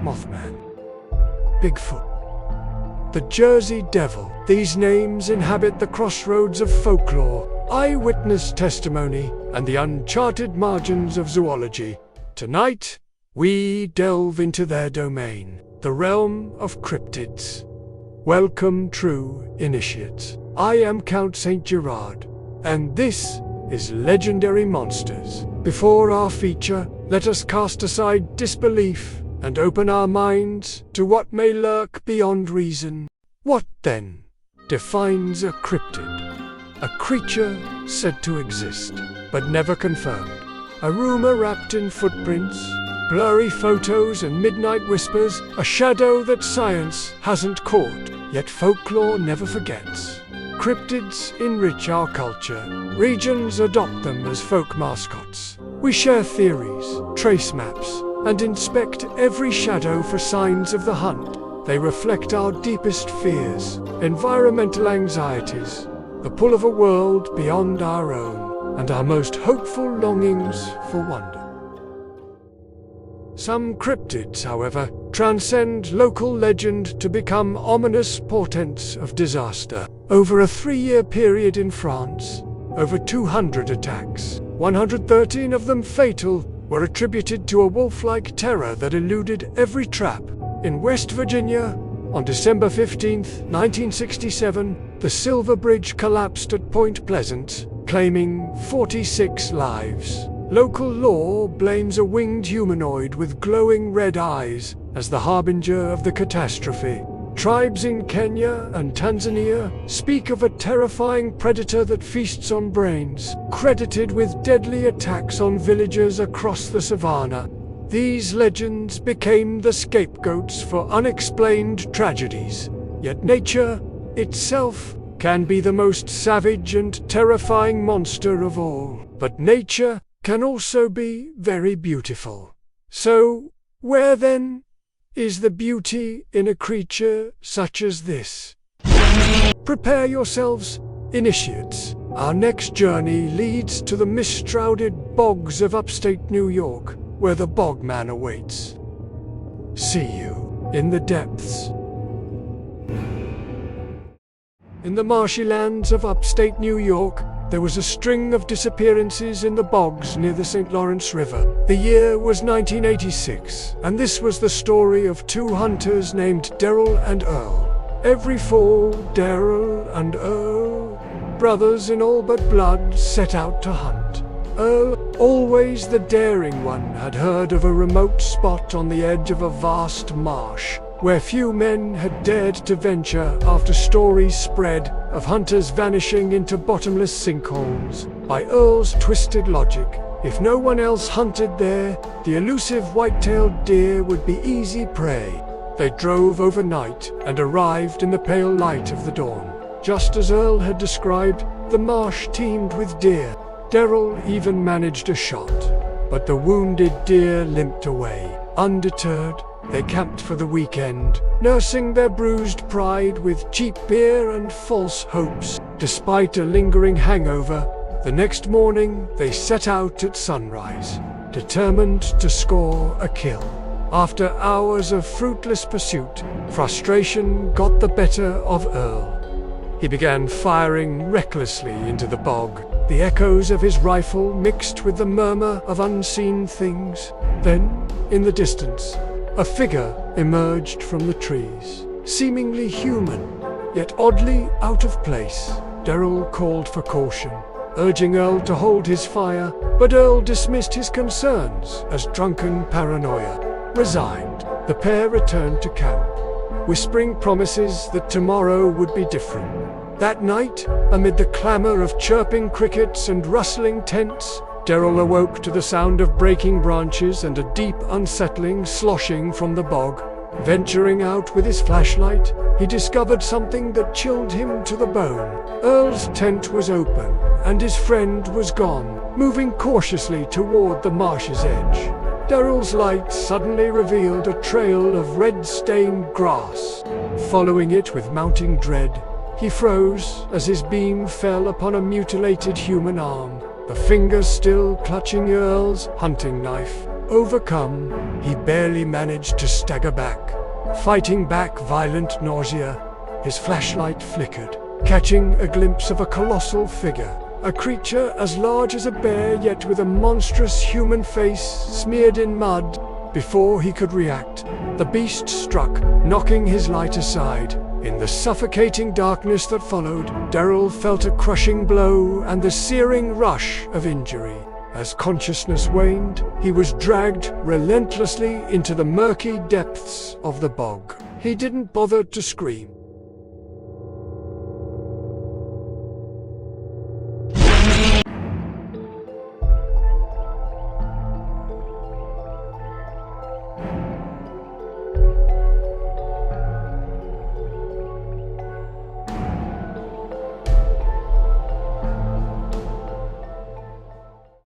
Mothman, Bigfoot, the Jersey Devil. These names inhabit the crossroads of folklore, eyewitness testimony, and the uncharted margins of zoology. Tonight, we delve into their domain, the realm of cryptids. Welcome, true initiates. I am Count St. Gerard, and this is Legendary Monsters. Before our feature, let us cast aside disbelief and open our minds to what may lurk beyond reason. What, then, defines a cryptid? A creature said to exist, but never confirmed. A rumor wrapped in footprints, blurry photos and midnight whispers, a shadow that science hasn't caught, yet folklore never forgets. Cryptids enrich our culture. Regions adopt them as folk mascots. We share theories, trace maps, and inspect every shadow for signs of the hunt. They reflect our deepest fears, environmental anxieties, the pull of a world beyond our own, and our most hopeful longings for wonder. Some cryptids, however, transcend local legend to become ominous portents of disaster. Over a 3-year period in France, over 200 attacks, 113 of them fatal, were attributed to a wolf-like terror that eluded every trap. In West Virginia, on December 15, 1967, the Silver Bridge collapsed at Point Pleasant, claiming 46 lives. Local lore blames a winged humanoid with glowing red eyes as the harbinger of the catastrophe. Tribes in Kenya and Tanzania speak of a terrifying predator that feasts on brains, credited with deadly attacks on villagers across the savannah. These legends became the scapegoats for unexplained tragedies. Yet nature itself can be the most savage and terrifying monster of all. But nature can also be very beautiful. So, where then is the beauty in a creature such as this? Prepare yourselves, initiates. Our next journey leads to the mist-shrouded bogs of upstate New York, where the Bog Man awaits. See you in the depths. In the marshy lands of upstate New York, there was a string of disappearances in the bogs near the St. Lawrence River. The year was 1986, and this was the story of 2 hunters named Daryl and Earl. Every fall, Daryl and Earl, brothers in all but blood, set out to hunt. Earl, always the daring one, had heard of a remote spot on the edge of a vast marsh, where few men had dared to venture after stories spread of hunters vanishing into bottomless sinkholes. By Earl's twisted logic, if no one else hunted there, the elusive white-tailed deer would be easy prey. They drove overnight and arrived in the pale light of the dawn. Just as Earl had described, the marsh teemed with deer. Daryl even managed a shot, but the wounded deer limped away. Undeterred, they camped for the weekend, nursing their bruised pride with cheap beer and false hopes. Despite a lingering hangover, the next morning they set out at sunrise, determined to score a kill. After hours of fruitless pursuit, frustration got the better of Earl. He began firing recklessly into the bog, the echoes of his rifle mixed with the murmur of unseen things. Then, in the distance, a figure emerged from the trees, seemingly human, yet oddly out of place. Daryl called for caution, urging Earl to hold his fire, but Earl dismissed his concerns as drunken paranoia. Resigned, the pair returned to camp, whispering promises that tomorrow would be different. That night, amid the clamor of chirping crickets and rustling tents, Daryl awoke to the sound of breaking branches and a deep, unsettling sloshing from the bog. Venturing out with his flashlight, he discovered something that chilled him to the bone. Earl's tent was open, and his friend was gone, moving cautiously toward the marsh's edge. Daryl's light suddenly revealed a trail of red-stained grass. Following it with mounting dread, he froze as his beam fell upon a mutilated human arm, the fingers still clutching Earl's hunting knife. Overcome, he barely managed to stagger back. Fighting back violent nausea, his flashlight flickered, catching a glimpse of a colossal figure. A creature as large as a bear, yet with a monstrous human face smeared in mud. Before he could react, the beast struck, knocking his light aside. In the suffocating darkness that followed, Daryl felt a crushing blow and the searing rush of injury. As consciousness waned, he was dragged relentlessly into the murky depths of the bog. He didn't bother to scream.